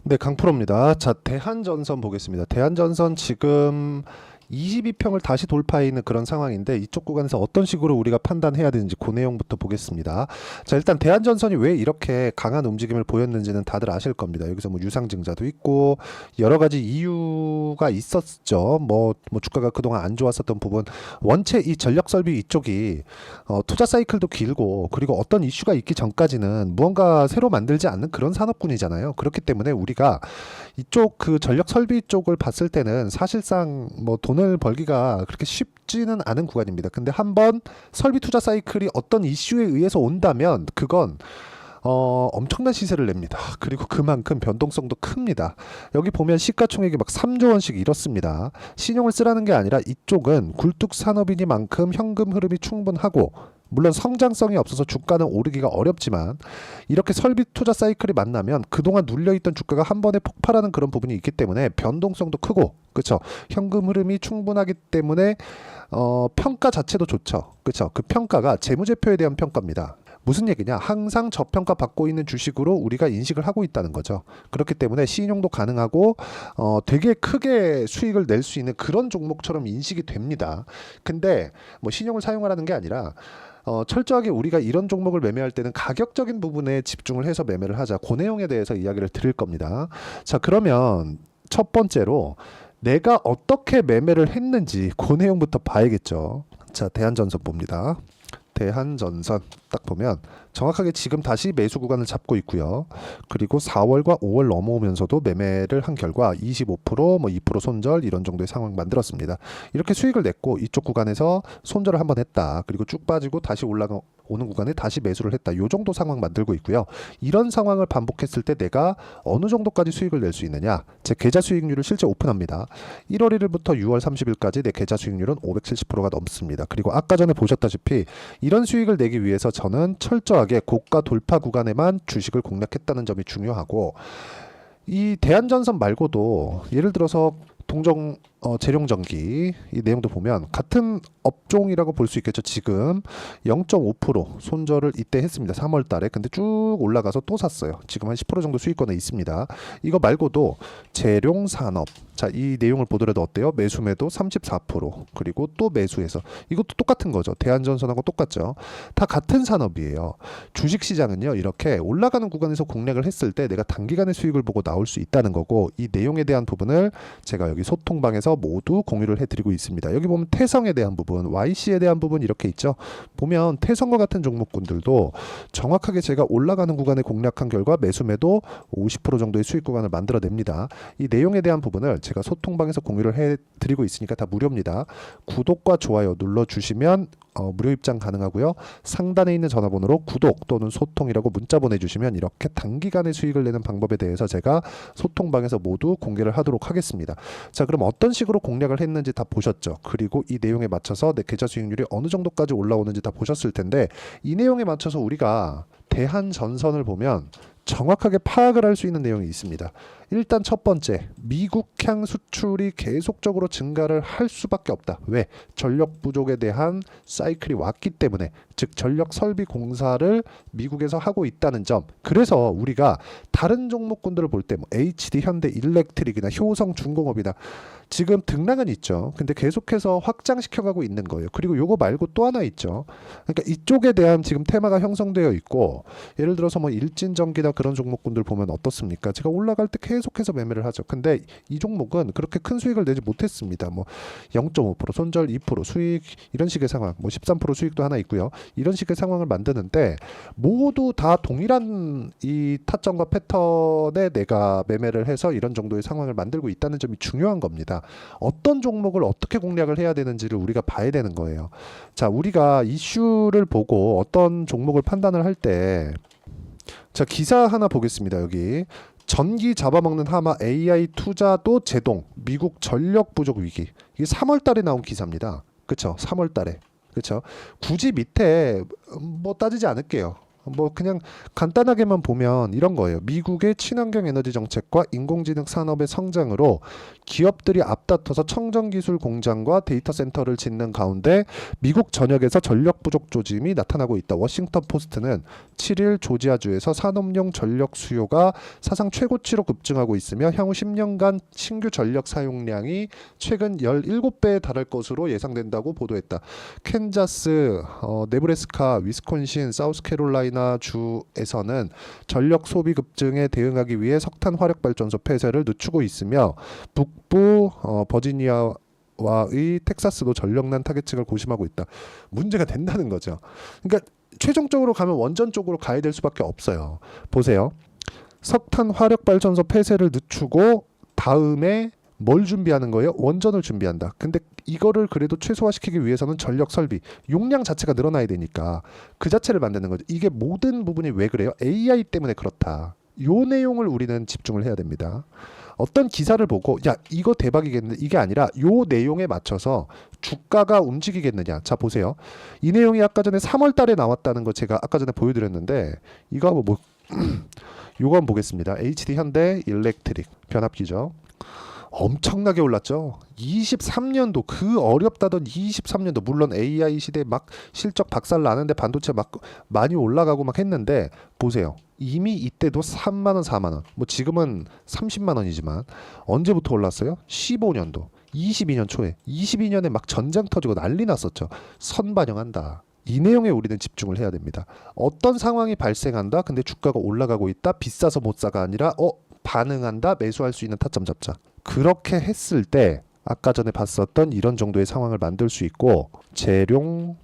네, 강프로입니다. 자, 대한전선 보겠습니다. 대한전선 지금 22평을 다시 돌파해 있는 그런 상황인데 이쪽 구간에서 어떤 식으로 우리가 판단해야 되는지 그 내용부터 보겠습니다. 자, 일단 대한전선이 왜 이렇게 강한 움직임을 보였는지는 다들 아실 겁니다. 여기서 뭐 유상증자도 있고 여러 가지 이유가 있었죠. 뭐 주가가 그동안 안 좋았었던 부분, 원체 이 전력설비 이쪽이 투자 사이클도 길고 그리고 어떤 이슈가 있기 전까지는 무언가 새로 만들지 않는 그런 산업군이잖아요. 그렇기 때문에 우리가 이쪽 그 전력 설비 쪽을 봤을 때는 사실상 뭐 돈을 벌기가 그렇게 쉽지는 않은 구간입니다. 근데 한번 설비 투자 사이클이 어떤 이슈에 의해서 온다면 그건 엄청난 시세를 냅니다. 그리고 그만큼 변동성도 큽니다. 여기 보면 시가총액이 막 3조 원씩 이렇습니다. 신용을 쓰라는 게 아니라 이쪽은 굴뚝 산업이니만큼 현금 흐름이 충분하고, 물론 성장성이 없어서 주가는 오르기가 어렵지만 이렇게 설비 투자 사이클이 만나면 그동안 눌려있던 주가가 한 번에 폭발하는 그런 부분이 있기 때문에 변동성도 크고, 그렇죠? 현금 흐름이 충분하기 때문에 평가 자체도 좋죠. 그렇죠? 그 평가가 재무제표에 대한 평가입니다. 무슨 얘기냐? 항상 저평가 받고 있는 주식으로 우리가 인식을 하고 있다는 거죠. 그렇기 때문에 신용도 가능하고 되게 크게 수익을 낼 수 있는 그런 종목처럼 인식이 됩니다. 근데 뭐 신용을 사용하라는 게 아니라 철저하게 우리가 이런 종목을 매매할 때는 가격적인 부분에 집중을 해서 매매를 하자. 그 내용에 대해서 이야기를 드릴 겁니다. 자, 그러면 첫 번째로 내가 어떻게 매매를 했는지 그 내용부터 봐야겠죠. 자, 대한전선 봅니다. 대한전선 딱 보면 정확하게 지금 다시 매수 구간을 잡고 있고요. 그리고 4월과 5월 넘어오면서도 매매를 한 결과 25%, 뭐 2% 손절 이런 정도의 상황 만들었습니다. 이렇게 수익을 냈고 이쪽 구간에서 손절을 한번 했다. 그리고 쭉 빠지고 다시 올라오는 구간에 다시 매수를 했다. 요 정도 상황 만들고 있고요. 이런 상황을 반복했을 때 내가 어느 정도까지 수익을 낼 수 있느냐? 제 계좌 수익률을 실제 오픈합니다. 1월 1일부터 6월 30일까지 내 계좌 수익률은 570%가 넘습니다. 그리고 아까 전에 보셨다시피 이런 수익을 내기 위해서 저는 철저하게 고가 돌파 구간에만 주식을 공략했다는 점이 중요하고, 이 대한전선 말고도 예를 들어서 동종 재룡전기 이 내용도 보면 같은 업종이라고 볼 수 있겠죠. 지금 0.5% 손절을 이때 했습니다. 3월 달에. 근데 쭉 올라가서 또 샀어요. 지금 한 10% 정도 수익권에 있습니다. 이거 말고도 재룡산업, 자, 이 내용을 보더라도 어때요? 매수매도 34%, 그리고 또 매수해서, 이것도 똑같은 거죠. 대한전선하고 똑같죠. 다 같은 산업이에요. 주식시장은요, 이렇게 올라가는 구간에서 공략을 했을 때 내가 단기간의 수익을 보고 나올 수 있다는 거고, 이 내용에 대한 부분을 제가 여기 소통방에서 모두 공유를 해드리고 있습니다. 여기 보면 태성에 대한 부분, YC에 대한 부분 이렇게 있죠. 보면 태성과 같은 종목군들도 정확하게 제가 올라가는 구간에 공략한 결과 매수매도 50% 정도의 수익 구간을 만들어냅니다. 이 내용에 대한 부분을 제가 소통방에서 공유를 해드리고 있으니까 다 무료입니다. 구독과 좋아요 눌러주시면 무료 입장 가능하고요. 상단에 있는 전화번호로 구독 또는 소통이라고 문자 보내주시면 이렇게 단기간에 수익을 내는 방법에 대해서 제가 소통방에서 모두 공개를 하도록 하겠습니다. 자, 그럼 어떤 식으로 공략을 했는지 다 보셨죠? 그리고 이 내용에 맞춰서 내 계좌 수익률이 어느 정도까지 올라오는지 다 보셨을 텐데, 이 내용에 맞춰서 우리가 대한전선을 보면 정확하게 파악을 할 수 있는 내용이 있습니다. 일단 첫 번째, 미국향 수출이 계속적으로 증가를 할 수밖에 없다. 왜? 전력 부족에 대한 사이클이 왔기 때문에, 즉 전력 설비 공사를 미국에서 하고 있다는 점. 그래서 우리가 다른 종목군들을 볼 때 뭐 HD, 현대, 일렉트릭이나 효성, 중공업이나 지금 등락은 있죠. 근데 계속해서 확장시켜가고 있는 거예요. 그리고 요거 말고 또 하나 있죠. 그러니까 이쪽에 대한 지금 테마가 형성되어 있고, 예를 들어서 뭐 일진전기나 그런 종목군들 보면 어떻습니까? 제가 올라갈 때 계속해서 매매를 하죠. 근데 이 종목은 그렇게 큰 수익을 내지 못했습니다. 뭐 0.5% 손절, 2% 수익, 이런 식의 상황, 뭐 13% 수익도 하나 있고요. 이런 식의 상황을 만드는데 모두 다 동일한 이 타점과 패턴에 내가 매매를 해서 이런 정도의 상황을 만들고 있다는 점이 중요한 겁니다. 어떤 종목을 어떻게 공략을 해야 되는지를 우리가 봐야 되는 거예요. 자, 우리가 이슈를 보고 어떤 종목을 판단을 할 때, 자, 기사 하나 보겠습니다. 여기 전기 잡아먹는 하마 AI 투자도 제동, 미국 전력 부족 위기. 이게 3월 달에 나온 기사입니다. 그쵸? 3월 달에. 그쵸? 굳이 밑에 뭐 따지지 않을게요. 뭐 그냥 간단하게만 보면 이런 거예요. 미국의 친환경 에너지 정책과 인공지능 산업의 성장으로 기업들이 앞다퉈서 청정기술 공장과 데이터 센터를 짓는 가운데 미국 전역에서 전력 부족 조짐이 나타나고 있다. 워싱턴 포스트는 7일 조지아주에서 산업용 전력 수요가 사상 최고치로 급증하고 있으며 향후 10년간 신규 전력 사용량이 최근 17배에 달할 것으로 예상된다고 보도했다. 캔자스, 네브래스카, 위스콘신, 사우스캐롤라이나 주에서는 전력 소비 급증에 대응하기 위해 석탄 화력 발전소 폐쇄를 늦추고 있으며 북부 버지니아와의 텍사스도 전력난 타겟층을 고심하고 있다. 문제가 된다는 거죠. 그러니까 최종적으로 가면 원전 쪽으로 가야 될 수밖에 없어요. 보세요. 석탄 화력 발전소 폐쇄를 늦추고 다음에 뭘 준비하는 거예요? 원전을 준비한다. 근데 이거를 그래도 최소화시키기 위해서는 전력 설비, 용량 자체가 늘어나야 되니까 그 자체를 만드는 거죠. 이게 모든 부분이 왜 그래요? AI 때문에 그렇다. 요 내용을 우리는 집중을 해야 됩니다. 어떤 기사를 보고 야 이거 대박이겠는데 이게 아니라 요 내용에 맞춰서 주가가 움직이겠느냐. 자 보세요. 이 내용이 아까 전에 3월 달에 나왔다는 거 제가 아까 전에 보여드렸는데 이거 한번 요거 한번 보겠습니다. HD 현대 일렉트릭 변압기죠. 엄청나게 올랐죠. 23년도 그 어렵다던 23년도 물론 AI 시대 막 실적 박살 나는데 반도체 막 많이 올라가고 막 했는데 보세요. 이미 이때도 3만 원, 4만 원. 뭐 지금은 30만 원이지만 언제부터 올랐어요? 15년도. 22년 초에 22년에 막 전쟁 터지고 난리 났었죠. 선반영한다. 이 내용에 우리는 집중을 해야 됩니다. 어떤 상황이 발생한다. 근데 주가가 올라가고 있다. 비싸서 못 사가 아니라 반응한다. 매수할 수 있는 타점 잡자. 그렇게 했을 때 아까 전에 봤었던 이런 정도의 상황을 만들 수 있고 재룡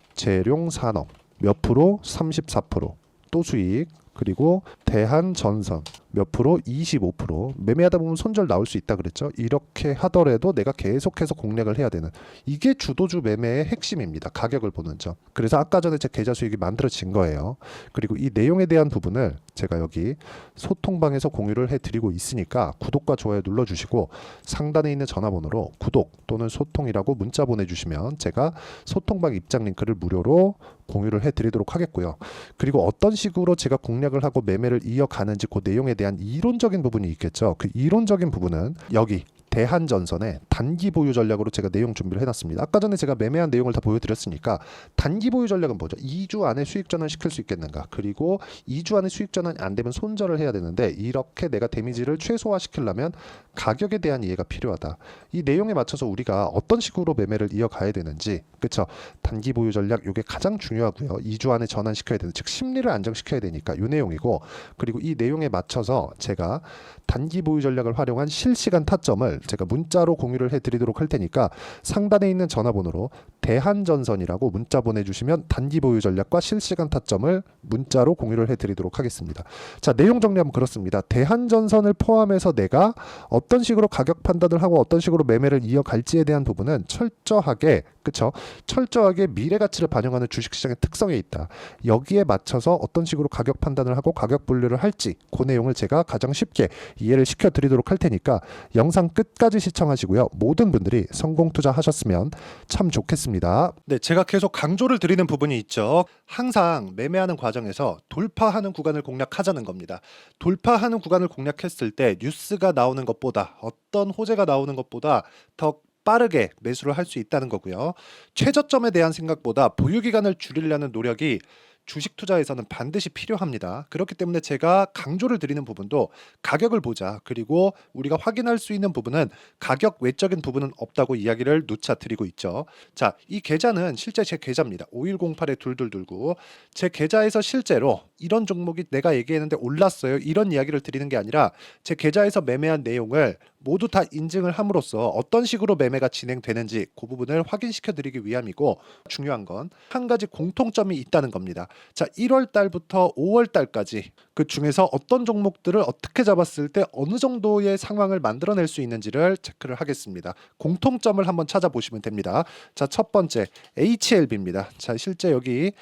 산업 몇 프로? 34%. 또 수익. 그리고 대한전선 몇 프로? 25%. 매매하다 보면 손절 나올 수 있다 그랬죠. 이렇게 하더라도 내가 계속해서 공략을 해야 되는 이게 주도주 매매의 핵심입니다. 가격을 보는 점. 그래서 아까 전에 제 계좌 수익이 만들어진 거예요. 그리고 이 내용에 대한 부분을 제가 여기 소통방에서 공유를 해드리고 있으니까 구독과 좋아요 눌러주시고 상단에 있는 전화번호로 구독 또는 소통이라고 문자 보내주시면 제가 소통방 입장 링크를 무료로 공유를 해드리도록 하겠고요. 그리고 어떤 식으로 제가 공략을 하고 매매를 이어가는지 그 내용에 대한 이론적인 부분이 있겠죠. 그 이론적인 부분은 여기 대한전선의 단기 보유 전략으로 제가 내용 준비를 해놨습니다. 아까 전에 제가 매매한 내용을 다 보여드렸으니까 단기 보유 전략은 뭐죠? 2주 안에 수익 전환 시킬 수 있겠는가? 그리고 2주 안에 수익 전환이 안 되면 손절을 해야 되는데 이렇게 내가 데미지를 최소화시키려면 가격에 대한 이해가 필요하다. 이 내용에 맞춰서 우리가 어떤 식으로 매매를 이어가야 되는지 그렇죠? 단기 보유 전략 이게 가장 중요하고요. 2주 안에 전환시켜야 되는 즉 심리를 안정시켜야 되니까 이 내용이고 그리고 이 내용에 맞춰서 제가 단기 보유 전략을 활용한 실시간 타점을 제가 문자로 공유를 해드리도록 할 테니까 상단에 있는 전화번호로 대한전선이라고 문자 보내주시면 단기 보유 전략과 실시간 타점을 문자로 공유를 해드리도록 하겠습니다. 자 내용 정리하면 그렇습니다. 대한전선을 포함해서 내가 어떤 식으로 가격 판단을 하고 어떤 식으로 매매를 이어갈지에 대한 부분은 철저하게 그쵸? 철저하게 미래 가치를 반영하는 주식시장의 특성에 있다. 여기에 맞춰서 어떤 식으로 가격 판단을 하고 가격 분류를 할지 그 내용을 제가 가장 쉽게 이해를 시켜드리도록 할 테니까 영상 끝까지 시청하시고요. 모든 분들이 성공 투자하셨으면 참 좋겠습니다. 네, 제가 계속 강조를 드리는 부분이 있죠. 항상 매매하는 과정에서 돌파하는 구간을 공략하자는 겁니다. 돌파하는 구간을 공략했을 때 뉴스가 나오는 것보다 어떤 호재가 나오는 것보다 더 빠르게 매수를 할 수 있다는 거고요. 최저점에 대한 생각보다 보유 기간을 줄이려는 노력이 주식 투자에서는 반드시 필요합니다. 그렇기 때문에 제가 강조를 드리는 부분도 가격을 보자. 그리고 우리가 확인할 수 있는 부분은 가격 외적인 부분은 없다고 이야기를 누차 드리고 있죠. 자, 이 계좌는 실제 제 계좌입니다. 5108-2229. 제 계좌에서 실제로 이런 종목이 내가 얘기했는데 올랐어요. 이런 이야기를 드리는 게 아니라 제 계좌에서 매매한 내용을 모두 다 인증을 함으로써 어떤 식으로 매매가 진행되는지 그 부분을 확인시켜 드리기 위함이고 중요한 건 한 가지 공통점이 있다는 겁니다. 자, 1월 달부터 5월 달까지 그 중에서 어떤 종목들을 어떻게 잡았을 때 어느 정도의 상황을 만들어낼 수 있는지를 체크를 하겠습니다. 공통점을 한번 찾아보시면 됩니다. 자, 첫 번째 HLB입니다. 자, 실제 여기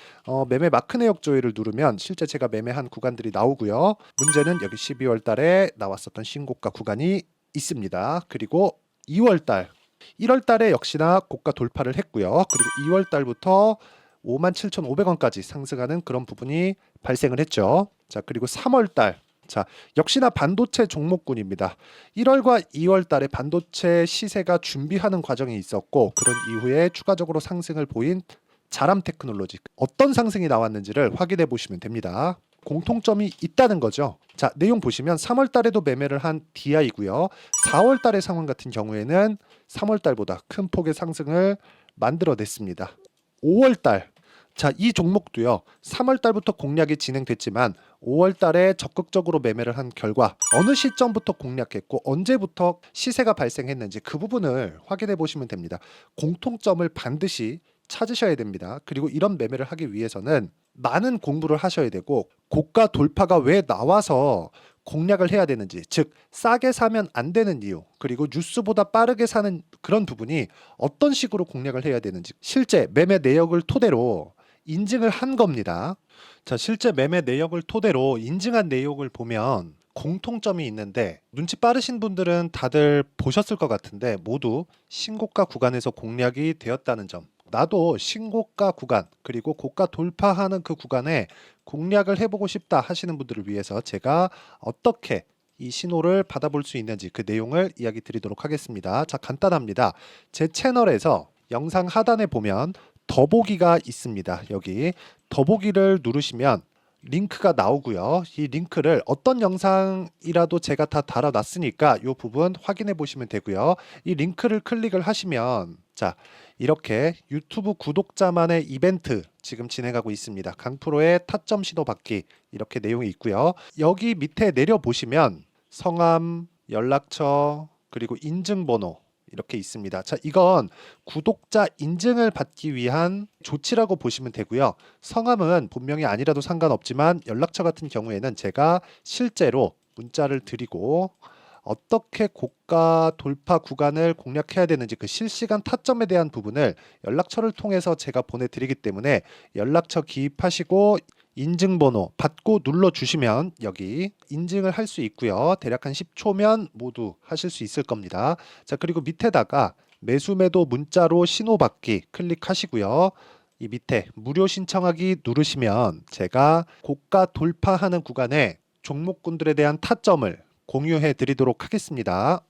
매매 마크 내역 조회를 누르면 실제 제가 매매한 구간들이 나오고요. 문제는 여기 12월 달에 나왔었던 신고가 구간이 있습니다. 그리고 2월 달 1월 달에 역시나 고가 돌파를 했고요. 그리고 2월 달부터 57,500원까지 상승하는 그런 부분이 발생을 했죠. 자, 그리고 3월 달. 자, 역시나 반도체 종목군입니다. 1월과 2월 달에 반도체 시세가 준비하는 과정이 있었고 그런 이후에 추가적으로 상승을 보인 자람 테크놀로지. 어떤 상승이 나왔는지를 확인해 보시면 됩니다. 공통점이 있다는 거죠. 자, 내용 보시면 3월 달에도 매매를 한 DI고요. 4월 달의 상황 같은 경우에는 3월 달보다 큰 폭의 상승을 만들어냈습니다. 5월 달. 자, 이 종목도요. 3월 달부터 공략이 진행됐지만 5월 달에 적극적으로 매매를 한 결과 어느 시점부터 공략했고 언제부터 시세가 발생했는지 그 부분을 확인해 보시면 됩니다. 공통점을 반드시 찾으셔야 됩니다. 그리고 이런 매매를 하기 위해서는 많은 공부를 하셔야 되고 고가 돌파가 왜 나와서 공략을 해야 되는지, 즉 싸게 사면 안 되는 이유, 그리고 뉴스보다 빠르게 사는 그런 부분이 어떤 식으로 공략을 해야 되는지 실제 매매 내역을 토대로 인증을 한 겁니다. 자, 실제 매매 내역을 토대로 인증한 내용을 보면 공통점이 있는데 눈치 빠르신 분들은 다들 보셨을 것 같은데 모두 신고가 구간에서 공략이 되었다는 점. 나도 신고가 구간 그리고 고가 돌파하는 그 구간에 공략을 해보고 싶다 하시는 분들을 위해서 제가 어떻게 이 신호를 받아볼 수 있는지 그 내용을 이야기 드리도록 하겠습니다. 자, 간단합니다. 제 채널에서 영상 하단에 보면 더보기가 있습니다. 여기 더보기를 누르시면 링크가 나오고요. 이 링크를 어떤 영상이라도 제가 다 달아놨으니까 이 부분 확인해 보시면 되고요. 이 링크를 클릭을 하시면 자, 이렇게 유튜브 구독자만의 이벤트 지금 진행하고 있습니다. 강프로의 타점 신호 받기 이렇게 내용이 있고요. 여기 밑에 내려 보시면 성함, 연락처, 그리고 인증번호 이렇게 있습니다. 자, 이건 구독자 인증을 받기 위한 조치라고 보시면 되고요. 성함은 본명이 아니라도 상관없지만 연락처 같은 경우에는 제가 실제로 문자를 드리고 어떻게 고가 돌파 구간을 공략해야 되는지 그 실시간 타점에 대한 부분을 연락처를 통해서 제가 보내드리기 때문에 연락처 기입하시고 인증번호 받고 눌러주시면 여기 인증을 할 수 있고요. 대략 한 10초면 모두 하실 수 있을 겁니다. 자, 그리고 밑에다가 매수 매도 문자로 신호받기 클릭하시고요. 이 밑에 무료 신청하기 누르시면 제가 고가 돌파하는 구간에 종목군들에 대한 타점을 공유해 드리도록 하겠습니다.